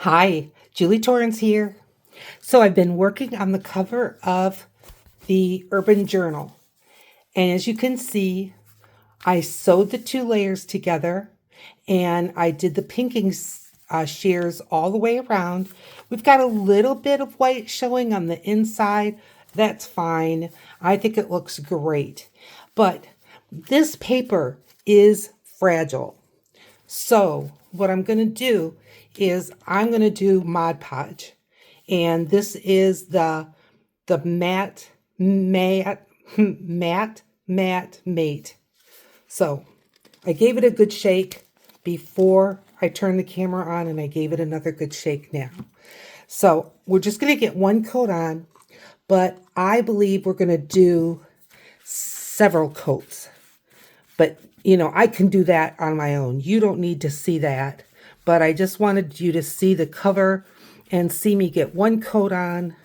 Hi, Julie Torrance here. So I've been working on the cover of the Urban Journal. And as you can see, I sewed the two layers together and I did the pinking shears all the way around. We've got a little bit of white showing on the inside. That's fine. I think it looks great. But this paper is fragile. So what I'm going to do is I'm going to do Mod Podge. And this is the matte mate. So I gave it a good shake before I turned the camera on, and I gave it another good shake now. So we're just going to get one coat on, but I believe we're going to do several coats. But, I can do that on my own. You don't need to see that. But I just wanted you to see the cover and see me get one coat on.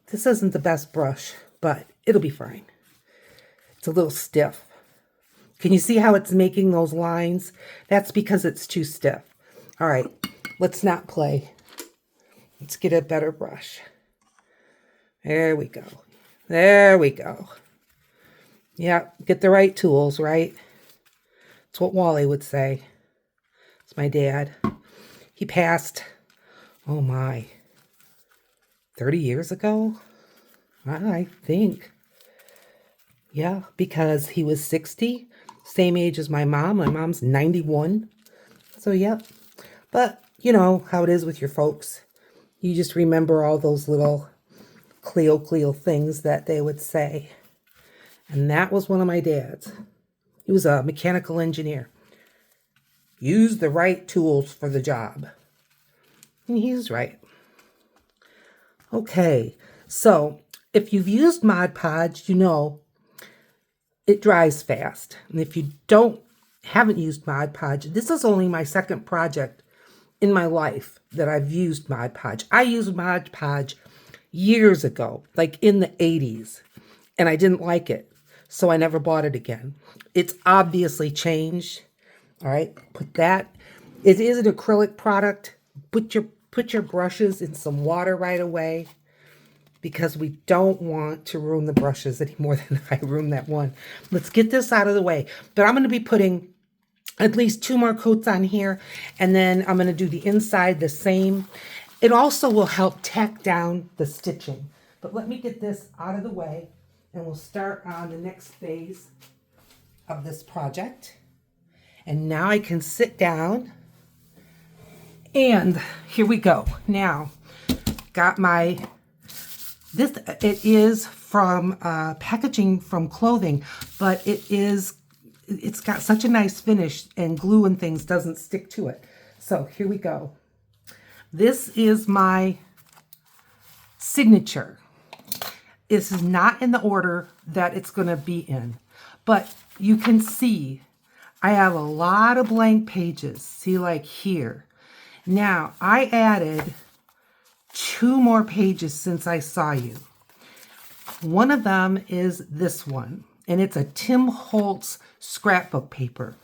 This isn't the best brush, but it'll be fine. It's a little stiff. Can you see how it's making those lines? That's because it's too stiff. All right, let's not play. Let's get a better brush. There we go. There we go. Yeah, get the right tools, right? That's what Wally would say. It's my dad. He passed, 30 years ago, I think. Yeah, because he was 60, same age as my mom. My mom's 91. So, yep. But, you know how it is with your folks. You just remember all those little Cleo things that they would say. And that was one of my dad's. He was a mechanical engineer. Use the right tools for the job. And he's right. Okay, so if you've used Mod Podge, you know it dries fast. And if you haven't used Mod Podge, this is only my second project in my life that I've used Mod Podge. I used Mod Podge years ago, like in the 80s, and I didn't like it, so I never bought it again. It's obviously changed. All right, put that. It is an acrylic product. Put your brushes in some water right away, because we don't want to ruin the brushes any more than I ruined that one. Let's get this out of the way. But I'm going to be putting at least 2 more coats on here, and then I'm going to do the inside the same. It also will help tack down the stitching. But let me get this out of the way, and we'll start on the next phase of this project. And now I can sit down, and here we go. Now, got it is from packaging from clothing, but it's got such a nice finish, and glue and things doesn't stick to it. So here we go. This is my signature. This is not in the order that it's going to be in, but you can see I have a lot of blank pages. See, like here. Now, I added 2 more pages since I saw you. One of them is this one, and it's a Tim Holtz scrapbook paper.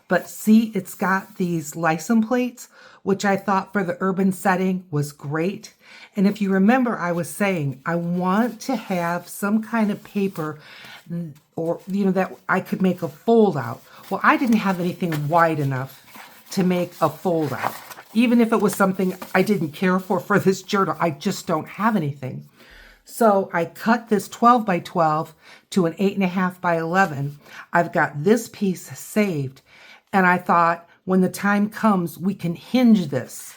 But see, it's got these license plates, which I thought for the urban setting was great. And if you remember, I was saying I want to have some kind of paper, or that I could make a fold out. Well, I didn't have anything wide enough to make a fold out. Even if it was something I didn't care for this journal, I just don't have anything. So I cut this 12 by 12 to an 8.5 by 11. I've got this piece saved. And I thought, when the time comes, we can hinge this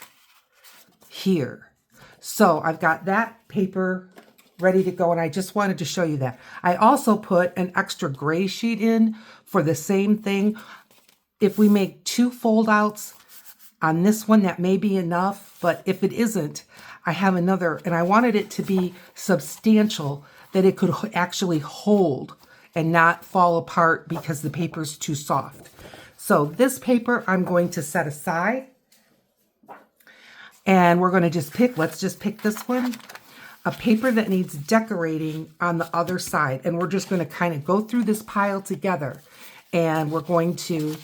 here. So I've got that paper ready to go, and I just wanted to show you that. I also put an extra gray sheet in for the same thing. If we make 2 fold outs on this one, that may be enough, but if it isn't, I have another, and I wanted it to be substantial, that it could actually hold and not fall apart because the paper's too soft. So this paper I'm going to set aside, and we're going to let's just pick this one, a paper that needs decorating on the other side. And we're just going to kind of go through this pile together, and we're going to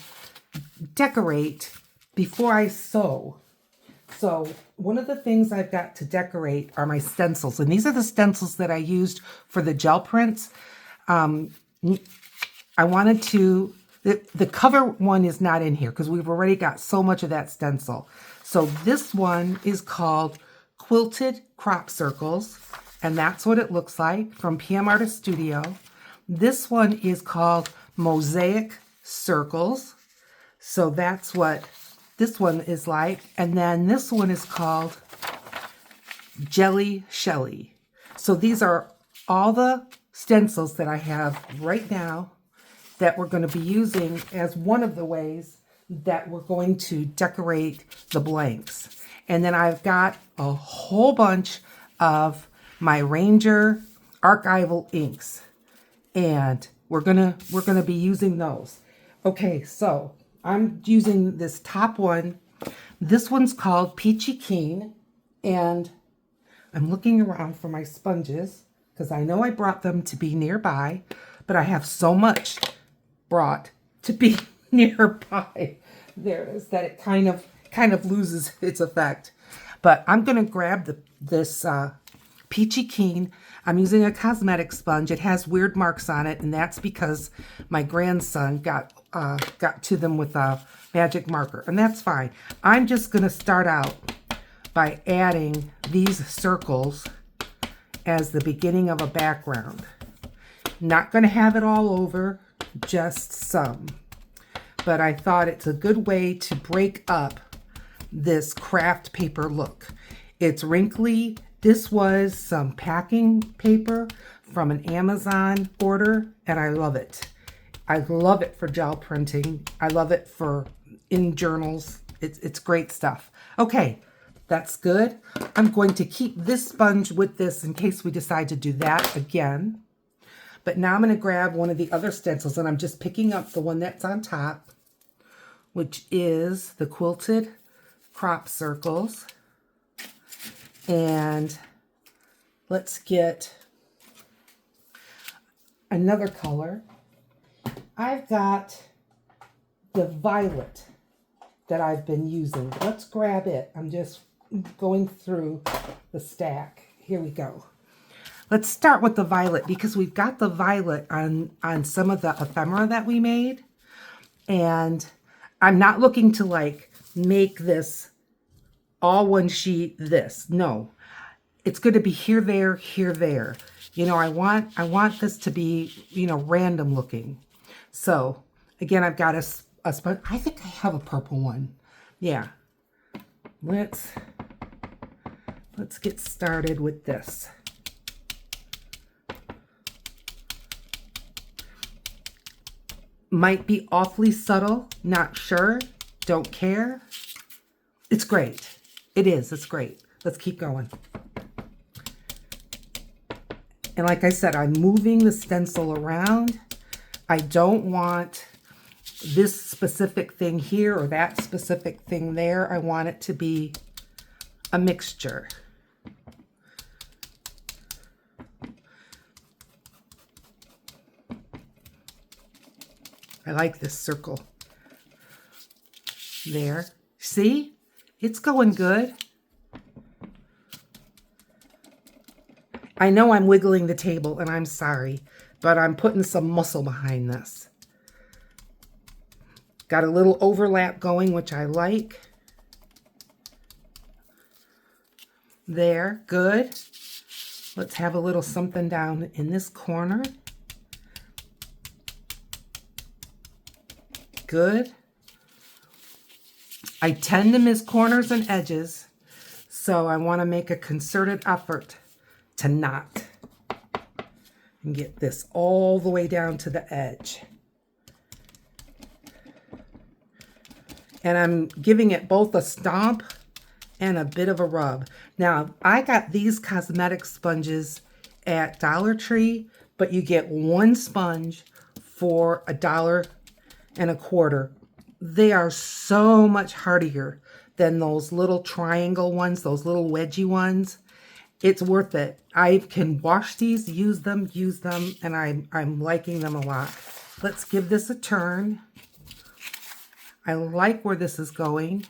decorate before I sew. So one of the things I've got to decorate are my stencils. And these are the stencils that I used for the gel prints. I wanted to, the cover one is not in here because we've already got so much of that stencil. So this one is called Quilted Crop Circles, and that's what it looks like from PM Artist Studio. This one is called Mosaic Circles. So that's what this one is like. And then this one is called Jelly Shelly. So these are all the stencils that I have right now that we're going to be using as one of the ways that we're going to decorate the blanks. And then I've got a whole bunch of my Ranger archival inks, and we're gonna be using those. Okay, so I'm using this top one. This one's called Peachy Keen, and I'm looking around for my sponges because I know I brought them to be nearby, but I have so much brought to be nearby. There it is, that it kind of loses its effect. But I'm going to grab this Peachy Keen. I'm using a cosmetic sponge. It has weird marks on it, and that's because my grandson got to them with a magic marker, and that's fine. I'm just going to start out by adding these circles as the beginning of a background. Not going to have it all over, just some. But I thought it's a good way to break up this craft paper look. It's wrinkly. This was some packing paper from an Amazon order, and I love it. I love it for gel printing. I love it for in journals. It's great stuff. Okay, that's good. I'm going to keep this sponge with this in case we decide to do that again. But now I'm going to grab one of the other stencils, and I'm just picking up the one that's on top, which is the Quilted Crop Circles. And let's get another color. I've got the violet that I've been using. Let's grab it. I'm just going through the stack. Here we go. Let's start with the violet because we've got the violet on some of the ephemera that we made. And I'm not looking to like make this all one sheet this. No, it's going to be here, there, here, there. You know, I want this to be, you know, random looking. So again, I've got a sponge. I think I have a purple one. Yeah. Let's get started with this. Might be awfully subtle, not sure, don't care. It's great. It is, it's great. Let's keep going. And like I said, I'm moving the stencil around. I don't want this specific thing here or that specific thing there. I want it to be a mixture. I like this circle. There. See? It's going good. I know I'm wiggling the table, and I'm sorry, but I'm putting some muscle behind this. Got a little overlap going, which I like. There. Good. Let's have a little something down in this corner. Good. I tend to miss corners and edges, so I want to make a concerted effort to not and get this all the way down to the edge. And I'm giving it both a stomp and a bit of a rub. Now, I got these cosmetic sponges at Dollar Tree, but you get one sponge for $1.25. They are so much hardier than those little triangle ones, those little wedgy ones. It's worth it. I can wash these, use them, and I'm liking them a lot. Let's give this a turn. I like where this is going.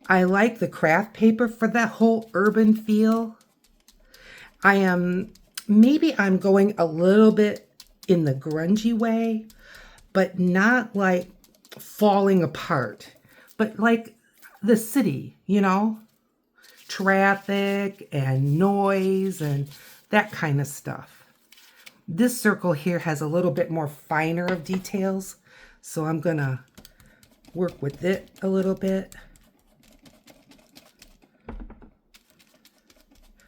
I like the craft paper for that whole urban feel. Maybe I'm going a little bit in the grungy way, but not like falling apart, but like the city, you know, traffic and noise and that kind of stuff. This circle here has a little bit more finer of details, so I'm gonna work with it a little bit.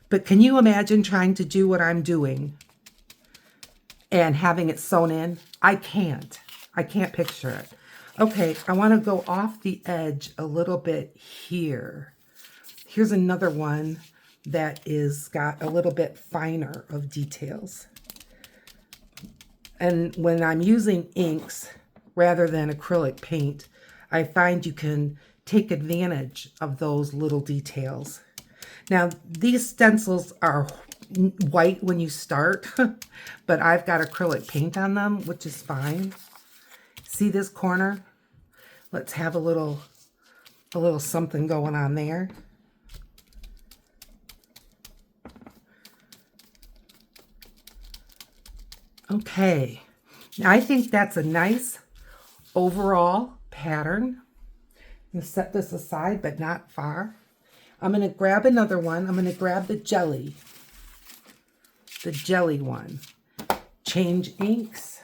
But can you imagine trying to do what I'm doing and having it sewn in? I can't picture it. Okay, I want to go off the edge a little bit here. Here's another one that is got a little bit finer of details. And when I'm using inks rather than acrylic paint, I find you can take advantage of those little details. Now, these stencils are white when you start, but I've got acrylic paint on them, which is fine. See this corner? Let's have a little something going on there. Okay, now I think that's a nice overall pattern. I'm going to set this aside, but not far. I'm going to grab another one. I'm going to grab the jelly one. Change inks.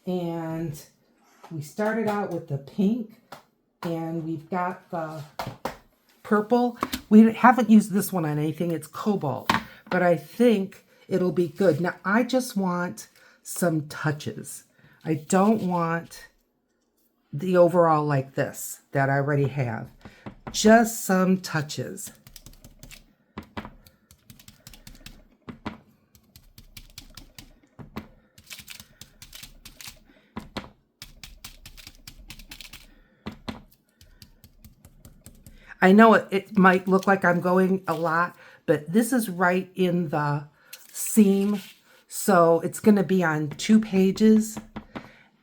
And we started out with the pink, and we've got the purple. We haven't used this one on anything. It's cobalt, but I think it'll be good. Now, I just want some touches. I don't want the overall like this that I already have. Just some touches. I know it might look like I'm going a lot, but this is right in the seam, so it's going to be on 2 pages.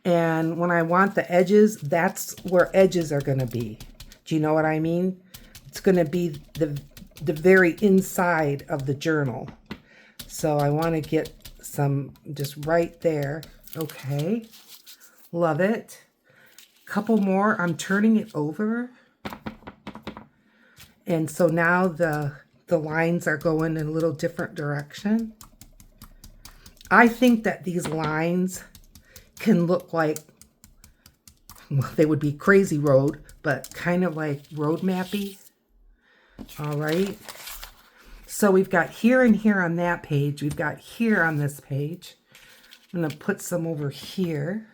And when I want the edges, that's where edges are going to be. Do you know what I mean? It's going to be the very inside of the journal. So I want to get some just right there. Okay. Love it. Couple more. I'm turning it over. And so now the lines are going in a little different direction. I think that these lines can look like, well, they would be crazy road, but kind of like road mappy. All right. So we've got here and here on that page. We've got here on this page. I'm going to put some over here.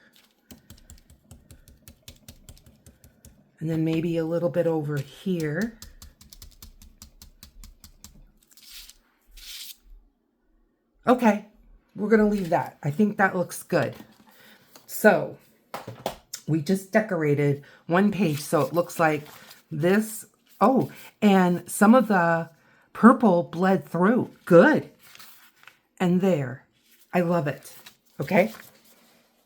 And then maybe a little bit over here. Okay, we're going to leave that. I think that looks good. So we just decorated one page, so it looks like this. Oh, and some of the purple bled through. Good. And there. I love it. Okay.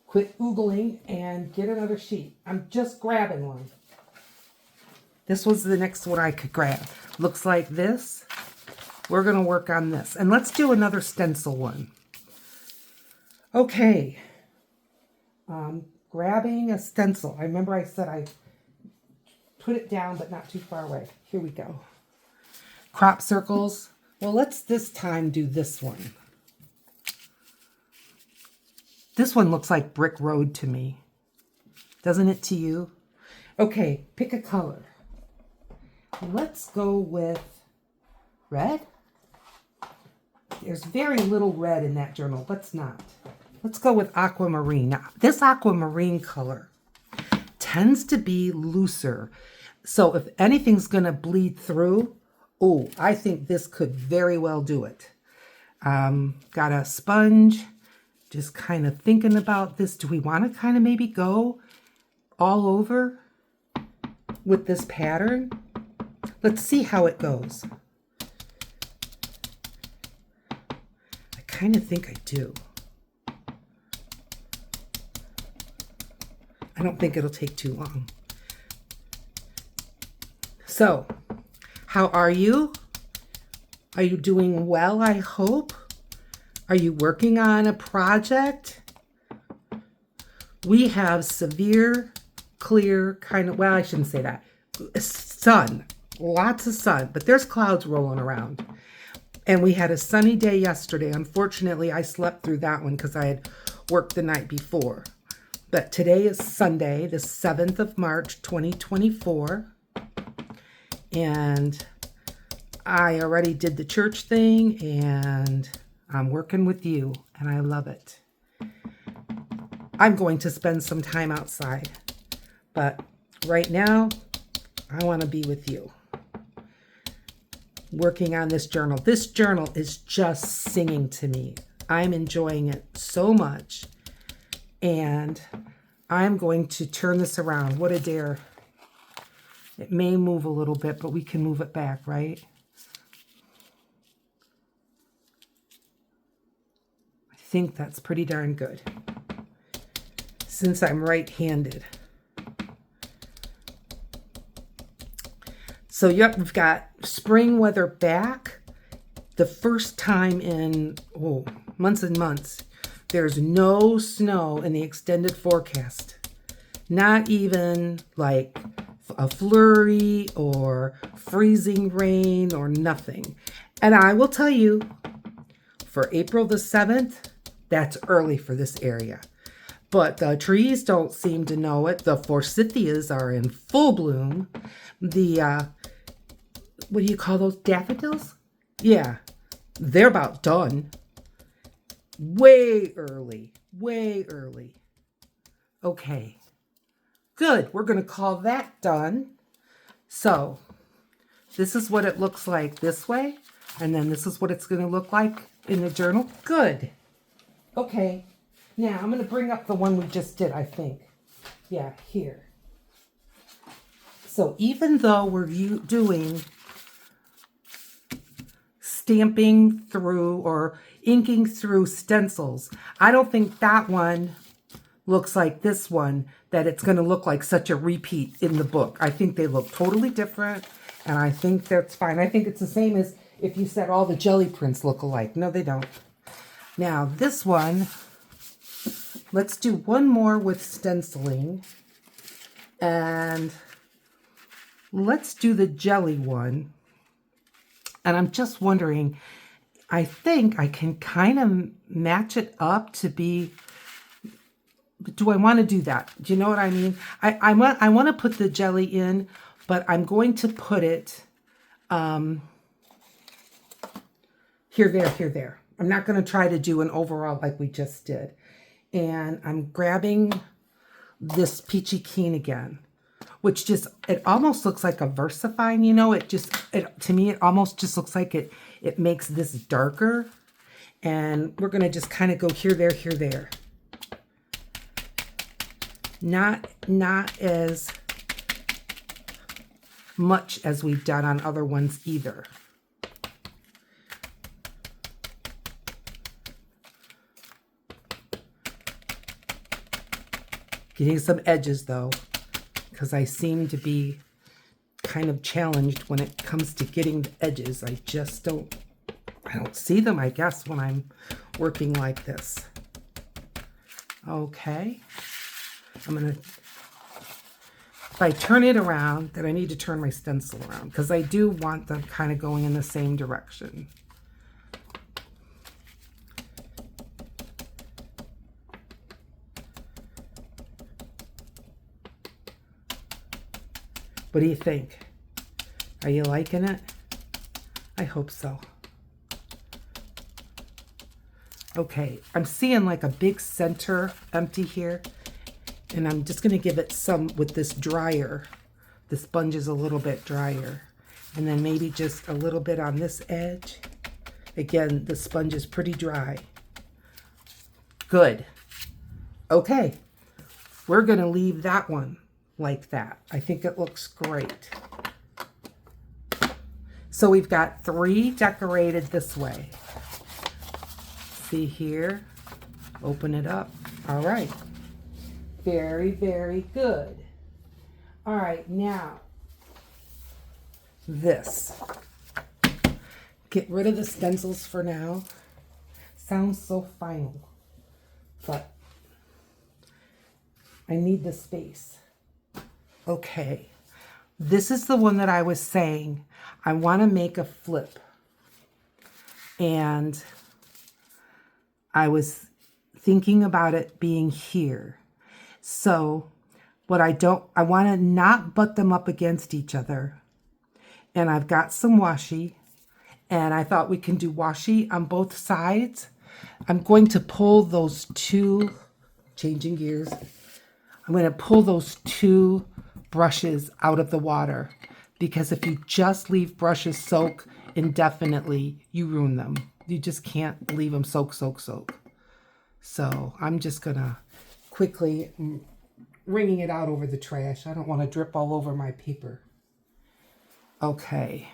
Quit oogling and get another sheet. I'm just grabbing one. This was the next one I could grab. Looks like this. We're going to work on this. And let's do another stencil one. Okay. Grabbing a stencil. I remember I said I put it down, but not too far away. Here we go. Crop circles. Well, let's this time do this one. This one looks like brick road to me. Doesn't it to you? Okay, pick a color. Let's go with red. There's very little red in that journal. Let's not. Let's go with aquamarine. Now, this aquamarine color tends to be looser. So if anything's going to bleed through, oh, I think this could very well do it. Got a sponge. Just kind of thinking about this. Do we want to kind of maybe go all over with this pattern? Let's see how it goes. I kind of think I do. I don't think it'll take too long. So, how are you? Are you doing well, I hope? Are you working on a project? We have severe, clear kind of, well, I shouldn't say that. Sun, lots of sun, but there's clouds rolling around. And we had a sunny day yesterday. Unfortunately, I slept through that one because I had worked the night before. But today is Sunday, the 7th of March, 2024. And I already did the church thing, and I'm working with you, and I love it. I'm going to spend some time outside, but right now, I want to be with you. Working on this journal. This journal is just singing to me. I'm enjoying it so much, and I'm going to turn this around. What a dare. It may move a little bit, but we can move it back, right? I think that's pretty darn good. Since I'm right-handed. So yep, we've got spring weather back. The first time in months and months. There's no snow in the extended forecast. Not even like a flurry or freezing rain or nothing. And I will tell you, for April the 7th, that's early for this area. But the trees don't seem to know it. The forsythias are in full bloom. The, what do you call those, daffodils? Yeah, they're about done. Way early, way early. Okay, good. We're going to call that done. So this is what it looks like this way. And then this is what it's going to look like in the journal. Good. Okay. Now, I'm going to bring up the one we just did, I think. Yeah, here. So even though we're doing stamping through or inking through stencils, I don't think that one looks like this one, that it's going to look like such a repeat in the book. I think they look totally different, and I think that's fine. I think it's the same as if you said all the jelly prints look alike. No, they don't. Now, this one... Let's do one more with stenciling, and let's do the jelly one. And I'm just wondering, I think I can kind of match it up to be, do I want to do that? Do you know what I mean? I want to put the jelly in, but I'm going to put it here, there. I'm not going to try to do an overall like we just did. And I'm grabbing this Peachy Keen again, which just, it almost looks like a VersaFine, you know, to me, it almost just looks like it makes this darker. And we're going to just kind of go here, there. Not as much as we've done on other ones either. Getting some edges though, because I seem to be kind of challenged when it comes to getting the edges. I don't see them, I guess, when I'm working like this. Okay. If I turn it around, then I need to turn my stencil around because I do want them kind of going in the same direction. What do you think? Are you liking it? I hope so. Okay, I'm seeing like a big center empty here, and I'm just going to give it some with this dryer. The sponge is a little bit drier, and then maybe just a little bit on this edge. Again, the sponge is pretty dry. Good. Okay, we're going to leave that one like that. I think it looks great. So we've got 3 decorated this way. See here, open it up. All right, very, very good. All right, now this. Get rid of the stencils for now. Sounds so final, but I need the space. Okay, this is the one that I was saying. I want to make a flip. And I was thinking about it being here. So I want to not butt them up against each other. And I've got some washi. And I thought we can do washi on both sides. I'm going to pull those two, changing gears. I'm going to pull those two brushes out of the water, because if you just leave brushes soak indefinitely, you ruin them. You just can't leave them soak. So I'm just going to quickly wringing it out over the trash. I don't want to drip all over my paper. Okay,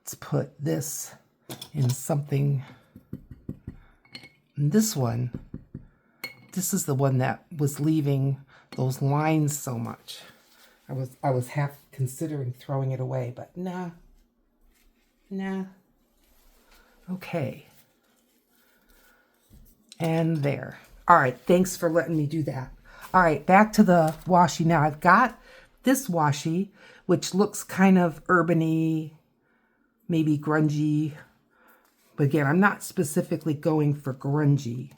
let's put this in something. And this one, this is the one that was leaving those lines so much. I was half considering throwing it away, but nah. Okay. And there. All right, thanks for letting me do that. All right, back to the washi now. I've got this washi, which looks kind of urban-y, maybe grungy. But again, I'm not specifically going for grungy.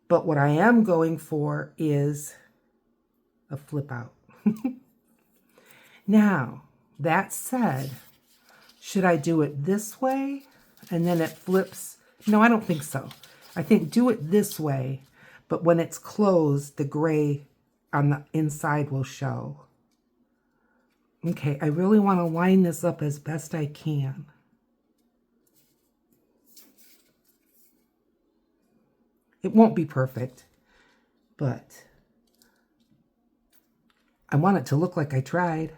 But what I am going for is a flip out. Now, that said, should I do it this way and then it flips? No, I don't think so. I think do it this way, but when it's closed, the gray on the inside will show. Okay, I really want to line this up as best I can. It won't be perfect, but I want it to look like I tried.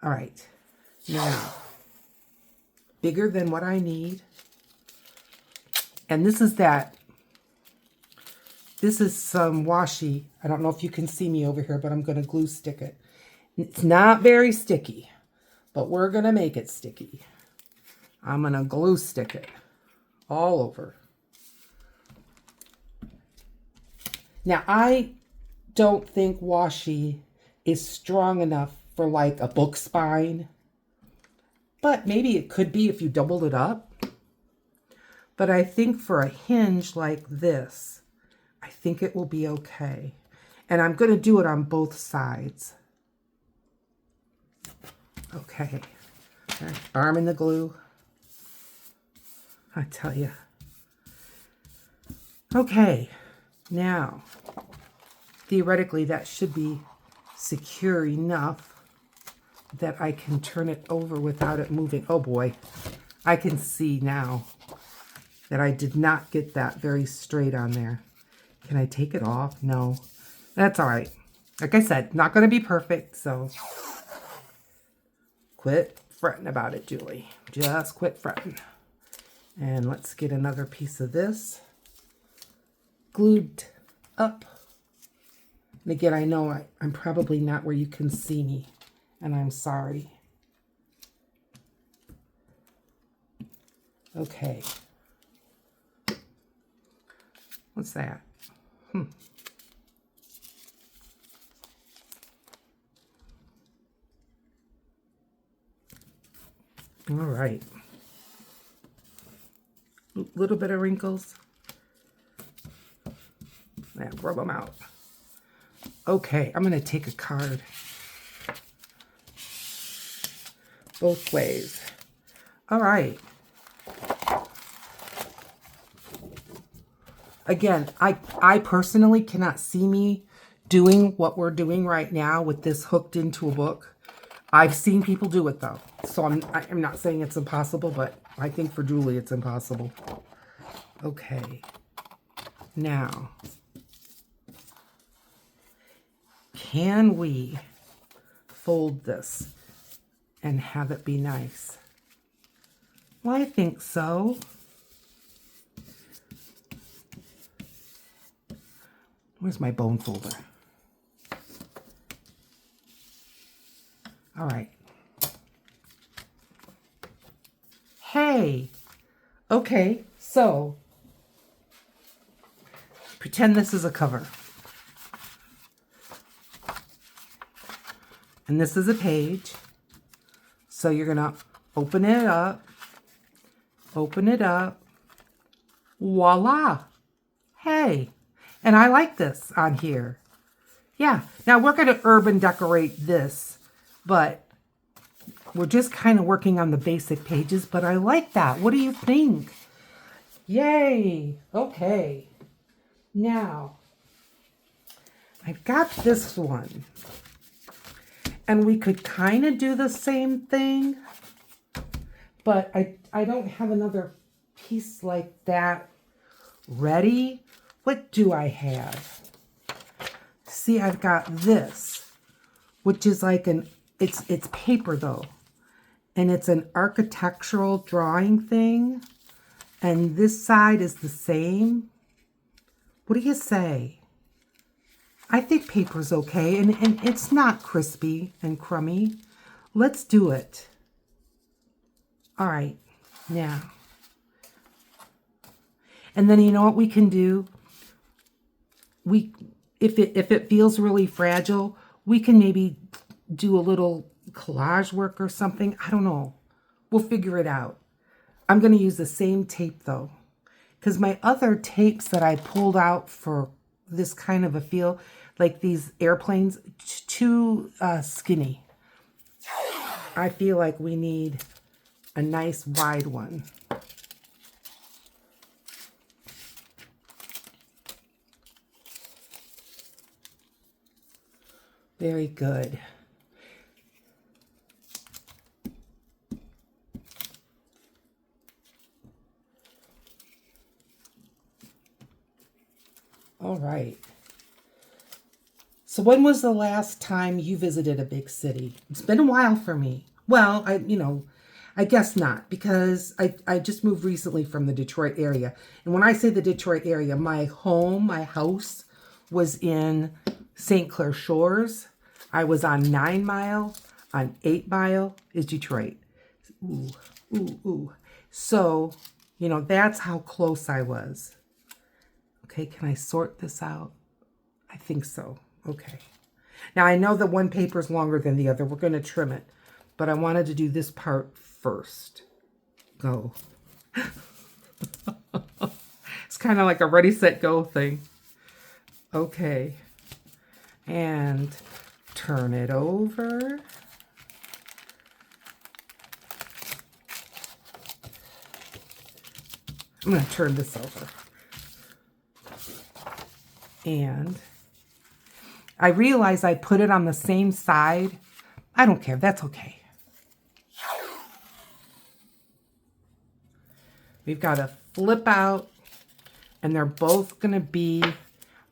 All right, now, bigger than what I need. And this is some washi. I don't know if you can see me over here, but I'm going to glue stick it. It's not very sticky, but we're going to make it sticky. I'm going to glue stick it all over. Now, I don't think washi is strong enough for like a book spine, but maybe it could be if you doubled it up. But I think for a hinge like this, I think it will be okay. And I'm going to do it on both sides. Okay. Arm in the glue. I tell you. Okay. Now, theoretically, that should be secure enough that I can turn it over without it moving. Oh boy, I can see now that I did not get that very straight on there. Can I take it off? No, that's all right. Like I said, not going to be perfect, so quit fretting about it, Julie. Just quit fretting. And let's get another piece of this glued up. And again, I know I'm probably not where you can see me, and I'm sorry. Okay. What's that? All right. A little bit of wrinkles. Now, rub them out. Okay, I'm going to take a card both ways. All right. Again, I personally cannot see me doing what we're doing right now with this hooked into a book. I've seen people do it though. So I'm not saying it's impossible, but I think for Julie it's impossible. Okay. Now, can we fold this and have it be nice? Well, I think so. Where's my bone folder? All right. Hey. Okay, so pretend this is a cover. And this is a page. So you're going to open it up. Open it up. Voila. Hey. And I like this on here. Yeah. Now we're going to urban decorate this, but we're just kind of working on the basic pages, but I like that. What do you think? Yay. Okay. Now, I've got this one. And we could kind of do the same thing, but I don't have another piece like that ready. What do I have? See, I've got this, which is like it's paper though. And it's an architectural drawing thing. And this side is the same. What do you say? I think paper's okay, and it's not crispy and crummy. Let's do it. All right, now. And then you know what we can do? If it feels really fragile, we can maybe do a little collage work or something. I don't know. We'll figure it out. I'm going to use the same tape though, because my other tapes that I pulled out for this kind of a feel, like these airplanes, too skinny. I feel like we need a nice wide one. Very good. All right. So when was the last time you visited a big city? It's been a while for me. Well, I guess not, because I just moved recently from the Detroit area. And when I say the Detroit area, my house was in St. Clair Shores. I was on 9 Mile. On 8 Mile is Detroit. Ooh, ooh, ooh. So, that's how close I was. Okay, can I sort this out? I think so. Okay. Now, I know that one paper is longer than the other. We're going to trim it. But I wanted to do this part first. Go. It's kind of like a ready, set, go thing. Okay. And turn it over. I'm going to turn this over. And I realize I put it on the same side. I don't care. That's okay. We've got to flip out, and they're both going to be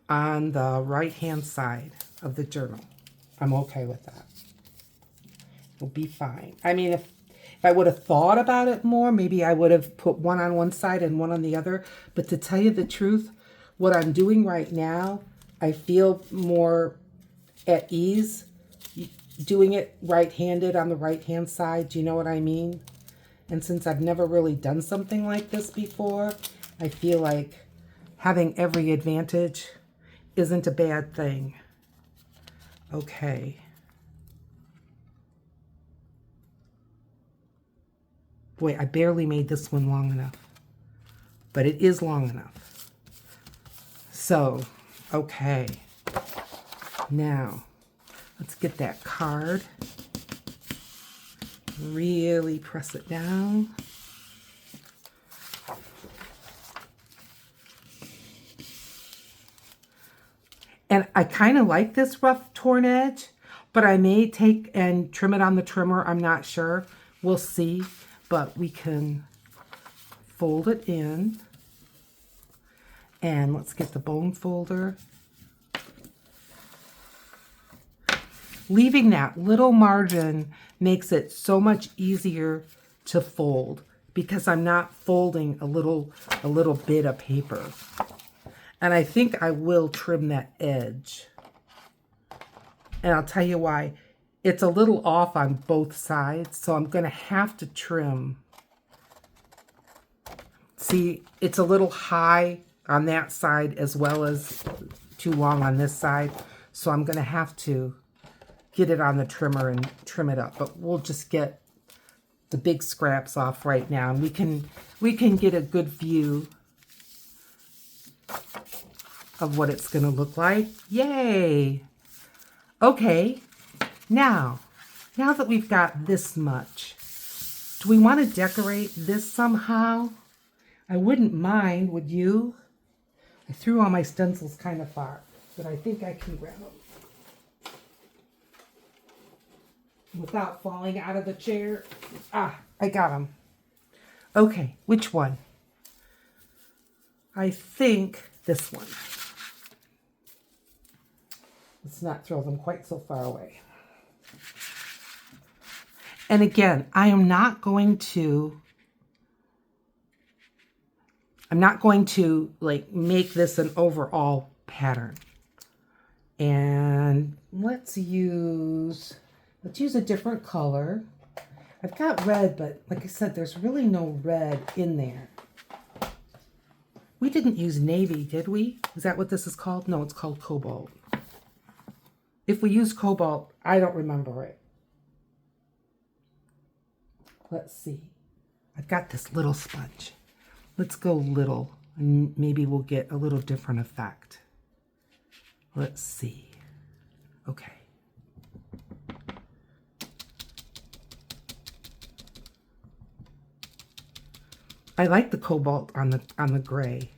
on the right-hand side of the journal. I'm okay with that. It'll be fine. I mean, if I would have thought about it more, maybe I would have put one on one side and one on the other. But to tell you the truth, what I'm doing right now, I feel more at ease doing it right-handed on the right-hand side. Do you know what I mean? And since I've never really done something like this before, I feel like having every advantage isn't a bad thing. Okay. Boy, I barely made this one long enough, but it is long enough. So, okay. Now, let's get that card. Really press it down. And I kind of like this rough torn edge, but I may take and trim it on the trimmer. I'm not sure. We'll see. But we can fold it in. And let's get the bone folder. Leaving that little margin makes it so much easier to fold because I'm not folding a little bit of paper. And I think I will trim that edge. And I'll tell you why. It's a little off on both sides, so I'm going to have to trim See, it's a little high on that side as well as too long on this side. So I'm going to have to get it on the trimmer and trim it up. But we'll just get the big scraps off right now. And we can get a good view of what it's going to look like. Yay! Okay, now that we've got this much, do we want to decorate this somehow? I wouldn't mind, would you? I threw all my stencils kind of far, but I think I can grab them without falling out of the chair. Ah, I got them. Okay, which one? I think this one. Let's not throw them quite so far away. And again, I'm not going to like make this an overall pattern. And let's use a different color. I've got red, but like I said, there's really no red in there. We didn't use navy, did we? Is that what this is called? No, it's called cobalt. If we use cobalt, I don't remember it. Let's see. I've got this little sponge. Let's go little, and maybe we'll get a little different effect. Let's see. Okay. I like the cobalt on the gray.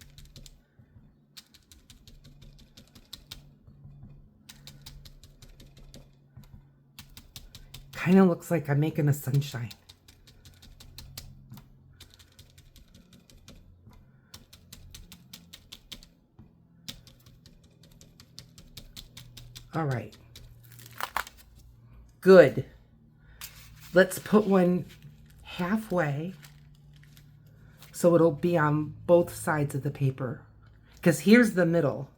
Kind of looks like I'm making a sunshine. All right. Good. Let's put one halfway so it'll be on both sides of the paper. Because here's the middle.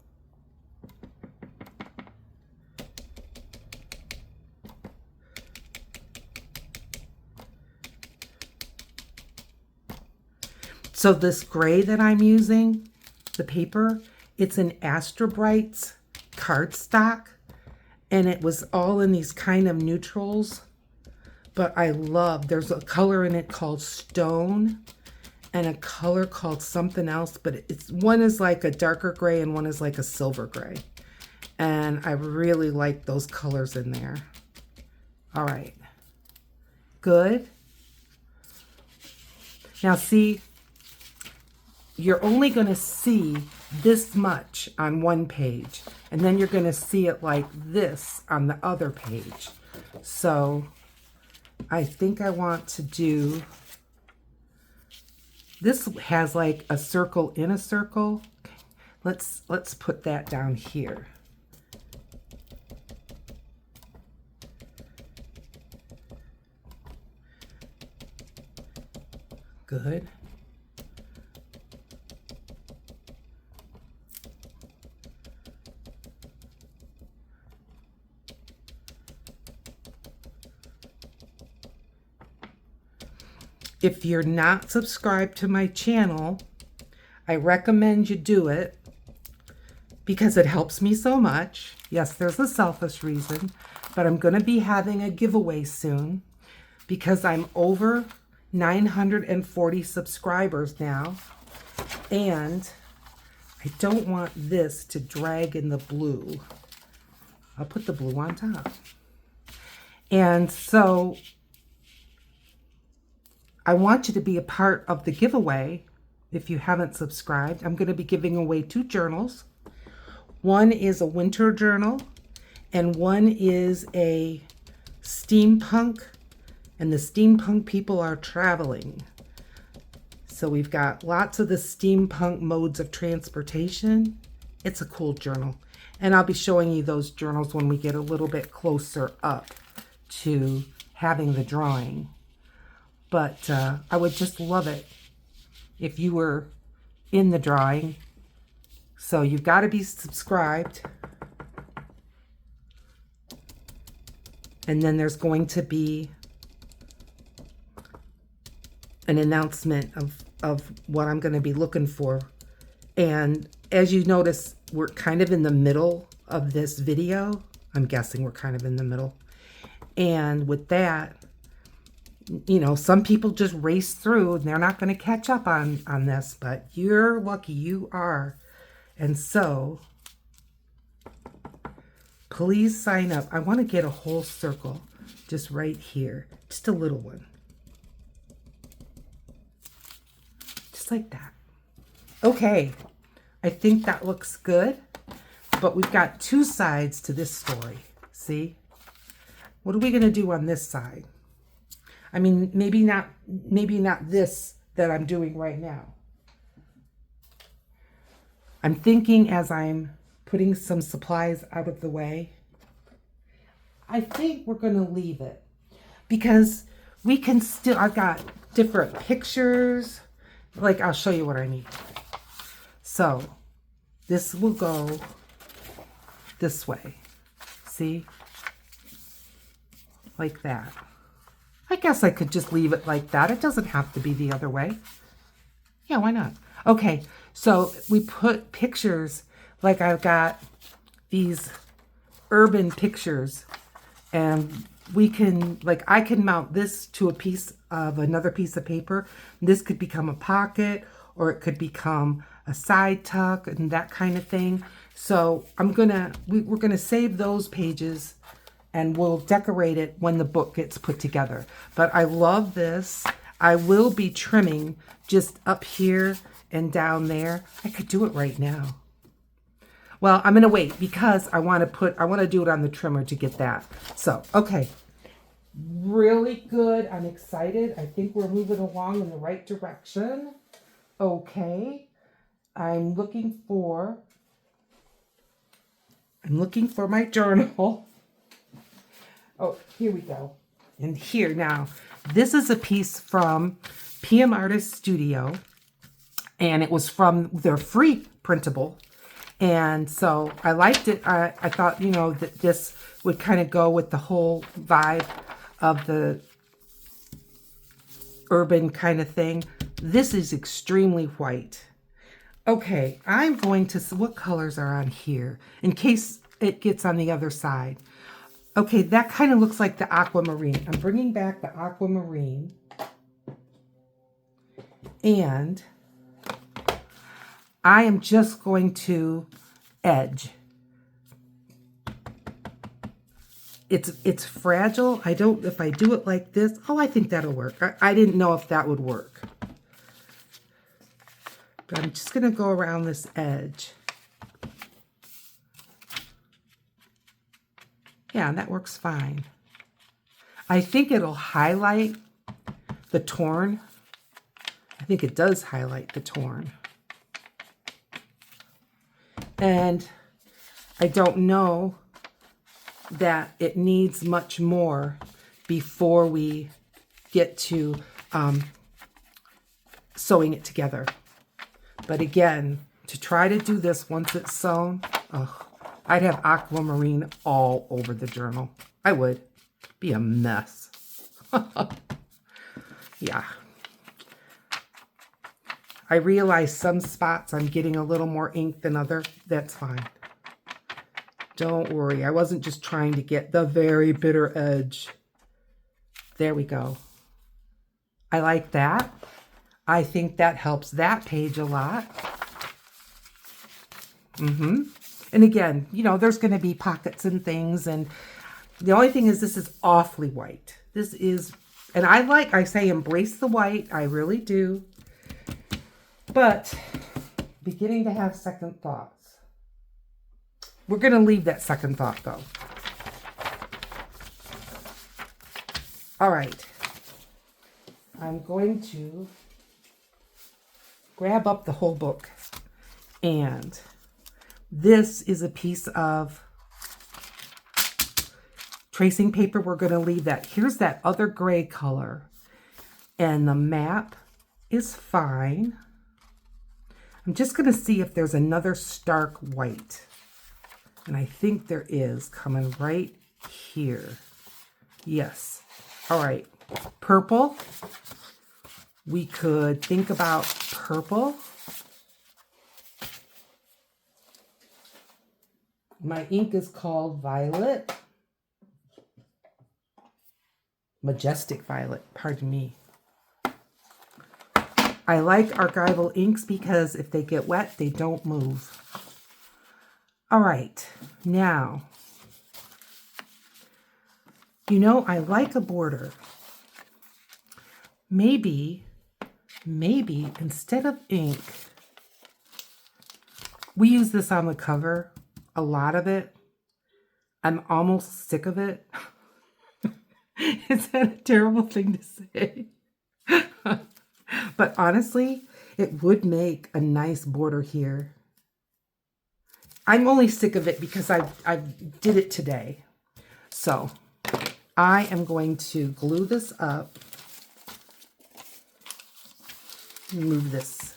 So this gray that I'm using, the paper, it's an Astra Brights cardstock, and it was all in these kind of neutrals. But I love, there's a color in it called Stone and a color called something else, but one is like a darker gray and one is like a silver gray. And I really like those colors in there. All right, good. Now see, you're only going to see this much on one page, and then you're going to see it like this on the other page. So I think I want to do, this has like a circle in a circle. Let's put that down here. Good. If you're not subscribed to my channel, I recommend you do it because it helps me so much. Yes, there's a selfish reason, but I'm going to be having a giveaway soon because I'm over 940 subscribers now, and I don't want this to drag in the blue. I'll put the blue on top. And so I want you to be a part of the giveaway. If you haven't subscribed, I'm going to be giving away 2 journals. One is a winter journal, and one is a steampunk, and the steampunk people are traveling. So we've got lots of the steampunk modes of transportation. It's a cool journal, and I'll be showing you those journals when we get a little bit closer up to having the drawing. But I would just love it if you were in the drawing. So you've got to be subscribed. And then there's going to be an announcement of of what I'm going to be looking for. And as you notice, we're kind of in the middle of this video. I'm guessing we're kind of in the middle. And with that, you know, some people just race through and they're not going to catch up on this, but you're lucky you are. And so please sign up. I want to get a whole circle just right here, just a little one. Just like that. Okay, I think that looks good, but we've got two sides to this story. See? What are we going to do on this side? I mean, maybe not this that I'm doing right now. I'm thinking as I'm putting some supplies out of the way, I think we're going to leave it because we can still, I've got different pictures. Like, I'll show you what I mean. So this will go this way. See? Like that. I guess I could just leave it like that. It doesn't have to be the other way. Yeah, why not? Okay, so we put pictures, like I've got these urban pictures, and we can, like, I can mount this to a piece of another piece of paper. This could become a pocket, or it could become a side tuck and that kind of thing. So we're gonna save those pages and we'll decorate it when the book gets put together. But I love this. I will be trimming just up here and down there. I could do it right now. Well, I'm gonna wait because I wanna do it on the trimmer to get that. So, okay. Really good. I'm excited. I think we're moving along in the right direction. Okay. I'm looking for my journal. Oh, here we go. And here now, this is a piece from PM Artist Studio, and it was from their free printable. And so I liked it. I thought, you know, that this would kind of go with the whole vibe of the urban kind of thing. This is extremely white. Okay, I'm going to, what colors are on here in case it gets on the other side. Okay, that kind of looks like the aquamarine. I'm bringing back the aquamarine. And I am just going to edge. It's fragile. If I do it like this, oh, I think that'll work. I didn't know if that would work. But I'm just going to go around this edge. Yeah, that works fine. I think it'll highlight the torn. I think it does highlight the torn. And I don't know that it needs much more before we get to sewing it together. But again, to try to do this once it's sewn, I'd have aquamarine all over the journal. I would. Be a mess. Yeah. I realize some spots I'm getting a little more ink than other. That's fine. Don't worry. I wasn't just trying to get the very bitter edge. There we go. I like that. I think that helps that page a lot. And again, you know, there's going to be pockets and things. And the only thing is this is awfully white. This is, and I say embrace the white. I really do. But beginning to have second thoughts. We're going to leave that second thought though. All right. I'm going to grab up the whole book, and this is a piece of tracing paper. We're going to leave that. Here's that other gray color, and the map is fine. I'm just going to see if there's another stark white, and I think there is coming right here. Yes. All right. Purple. We could think about purple. My ink is called Violet. Majestic Violet, pardon me. I like archival inks because if they get wet, they don't move. All right, now, you know, I like a border. Maybe instead of ink, we use this on the cover, a lot of it. I'm almost sick of it. Is that a terrible thing to say? But honestly, it would make a nice border here. I'm only sick of it because I did it today. So I am going to glue this up. Move this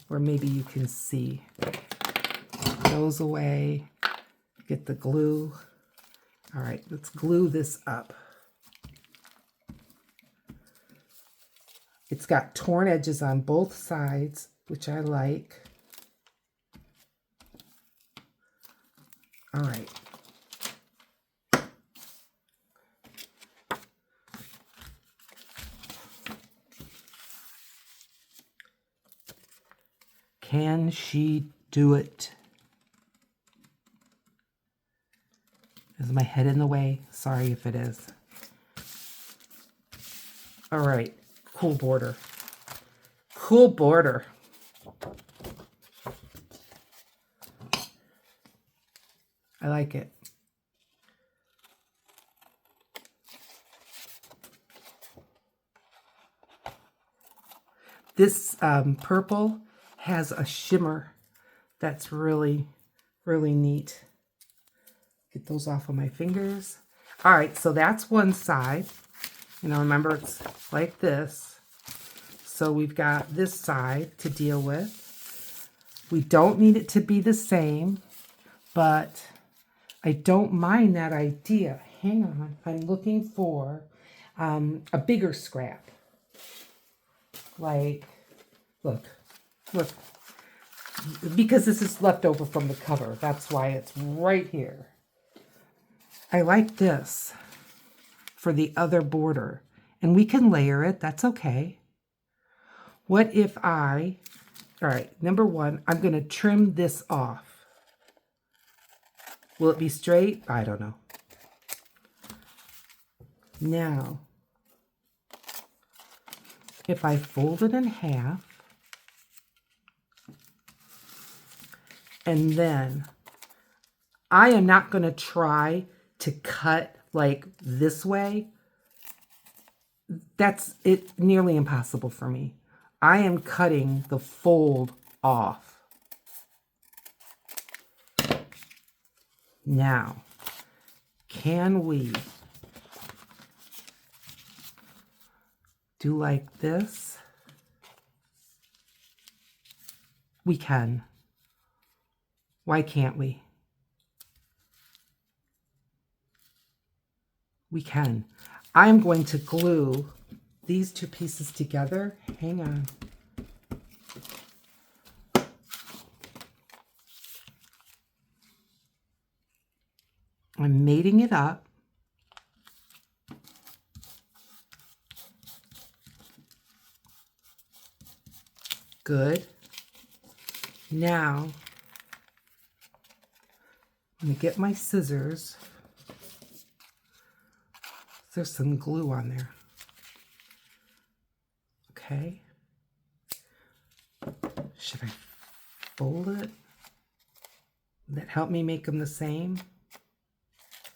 where maybe you can see. Goes away. Get the glue. All right, let's glue this up. It's got torn edges on both sides, which I like. All right. Can she do it? Is my head in the way? Sorry if it is. All right. Cool border. Cool border. I like it. This purple has a shimmer that's really, really neat. Get those off of my fingers. All right, so that's one side. You know, remember it's like this. So we've got this side to deal with. We don't need it to be the same, but I don't mind that idea. Hang on, I'm looking for a bigger scrap. Like, look, because this is left over from the cover. That's why it's right here. I like this for the other border, and we can layer it. That's okay. What if all right, number one, I'm going to trim this off. Will it be straight? I don't know. Now, if I fold it in half, and then I am not going to try to cut like this way. That's it, nearly impossible for me. I am cutting the fold off. Now, can we do like this? We can. Why can't we? We can. I'm going to glue these two pieces together. Hang on. I'm mating it up. Good. Now, I'm going to get my scissors. There's some glue on there. Okay. Should I fold it? Would that help me make them the same?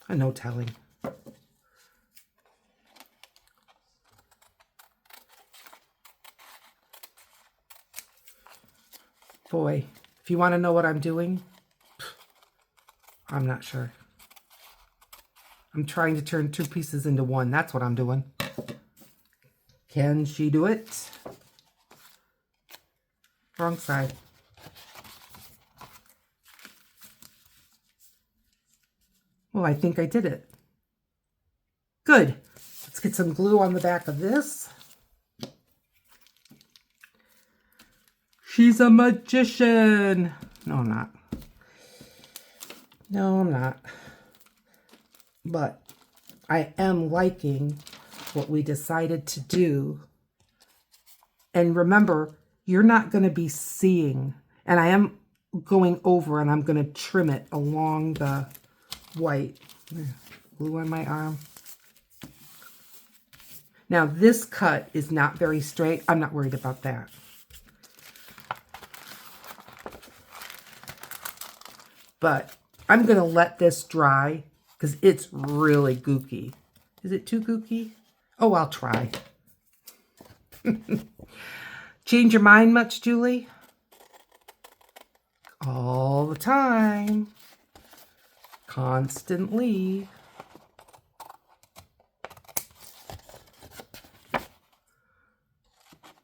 No telling. Boy, if you want to know what I'm doing, I'm not sure. I'm trying to turn two pieces into one. That's what I'm doing. Can she do it? Wrong side. Well, I think I did it. Good. Let's get some glue on the back of this. She's a magician. No, I'm not. No, I'm not. But I am liking what we decided to do. And remember, you're not going to be seeing, and I am going over and I'm going to trim it along the white. Glue on my arm. Now this cut is not very straight. I'm not worried about that. But I'm going to let this dry because it's really gooky. Is it too gooky? Oh, I'll try. Change your mind much, Julie? All the time. Constantly.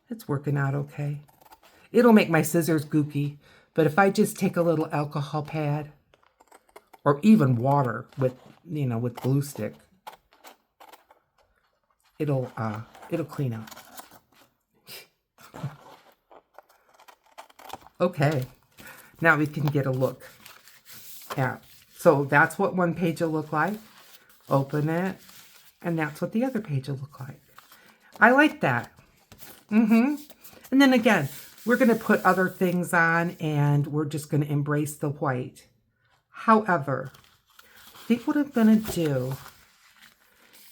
It's working out okay. It'll make my scissors gooky, but if I just take a little alcohol pad or even water with, with glue stick, it'll clean up. Okay, now we can get a look at. So that's what one page will look like. Open it, and that's what the other page will look like. I like that. And then again, we're going to put other things on, and we're just going to embrace the white. However, I think what I'm going to do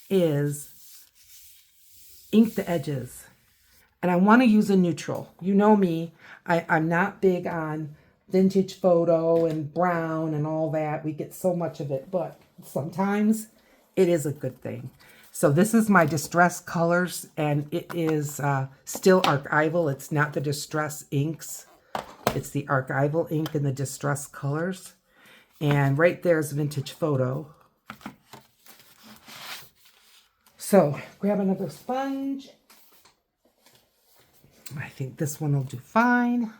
is ink the edges. And I want to use a neutral. You know me, I'm not big on vintage photo and brown and all that. We get so much of it, but sometimes it is a good thing. So this is my Distress colors, and it is still archival. It's not the Distress inks. It's the archival ink in the Distress colors. And right there's vintage photo. So grab another sponge. I think this one will do fine.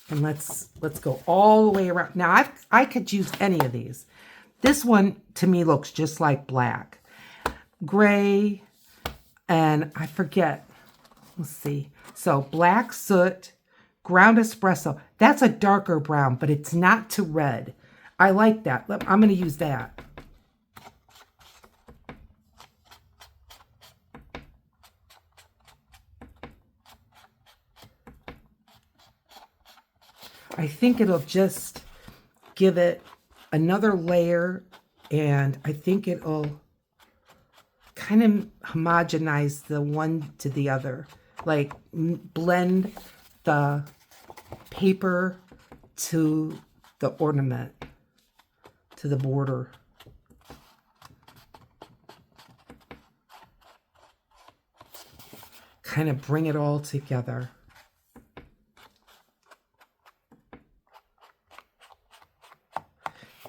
And let's go all the way around. Now I could use any of these. This one to me looks just like black. Gray, and I forget. Let's see. So black soot, ground espresso. That's a darker brown, but it's not too red. I like that. I'm going to use that. I think it'll just give it another layer, and I think it'll kind of homogenize the one to the other, like blend the paper to the ornament, to the border. Kind of bring it all together.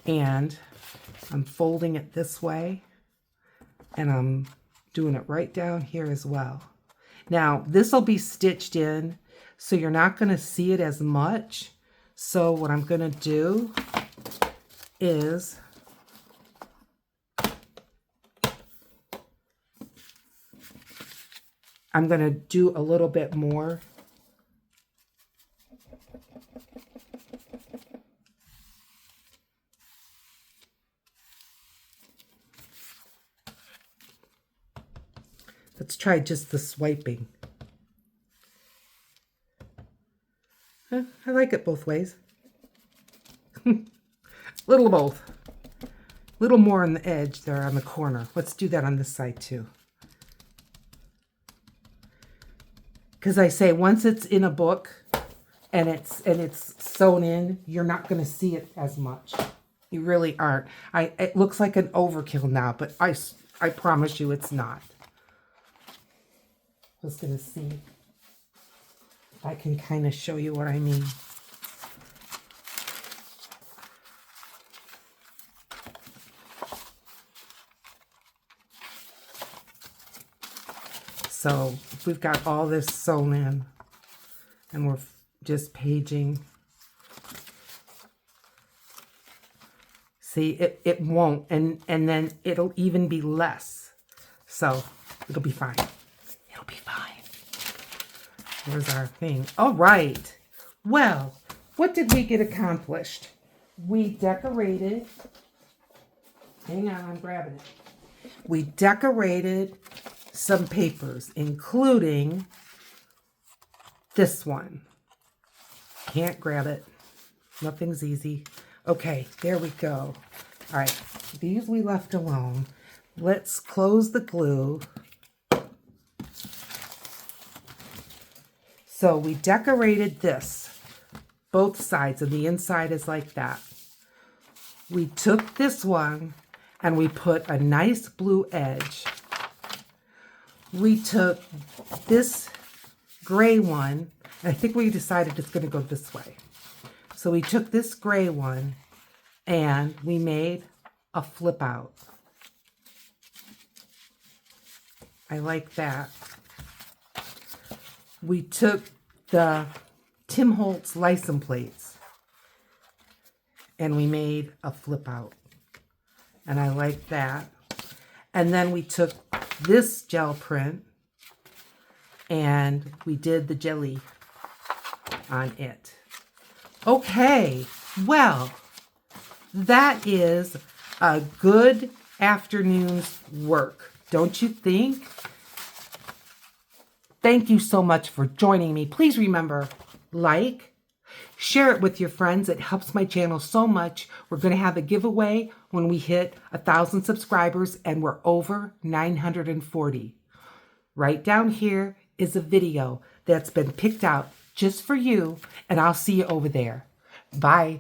And I'm folding it this way, and I'm doing it right down here as well. Now, this will be stitched in, so you're not going to see it as much. So what I'm going to do is I'm going to do a little bit more. Let's try just the swiping. I like it both ways. Little of both. Little more on the edge there on the corner. Let's do that on this side too. Because I say once it's in a book and it's sewn in, you're not going to see it as much. You really aren't. It looks like an overkill now, but I promise you it's not. Just going to see if I can kind of show you what I mean. So we've got all this sewn in, and we're just paging. See, it won't, and then it'll even be less. So it'll be fine. It'll be fine. Here's our thing. All right. Well, what did we get accomplished? We decorated, hang on, I'm grabbing it. We decorated some papers, including this one. Can't grab it. Nothing's easy. Okay, there we go. All right, these we left alone. Let's close the glue. So we decorated this, both sides, and the inside is like that. We took this one and we put a nice blue edge. We took this gray one, and I think we decided it's going to go this way. So we took this gray one and we made a flip out. I like that. We took the Tim Holtz license plates and we made a flip out. And I like that. And then we took this gel print and we did the jelly on it. Okay, well, that is a good afternoon's work, don't you think? Thank you so much for joining me. Please remember, like, share it with your friends. It helps my channel so much. We're going to have a giveaway when we hit 1,000 subscribers, and we're over 940. Right down here is a video that's been picked out just for you, and I'll see you over there. Bye.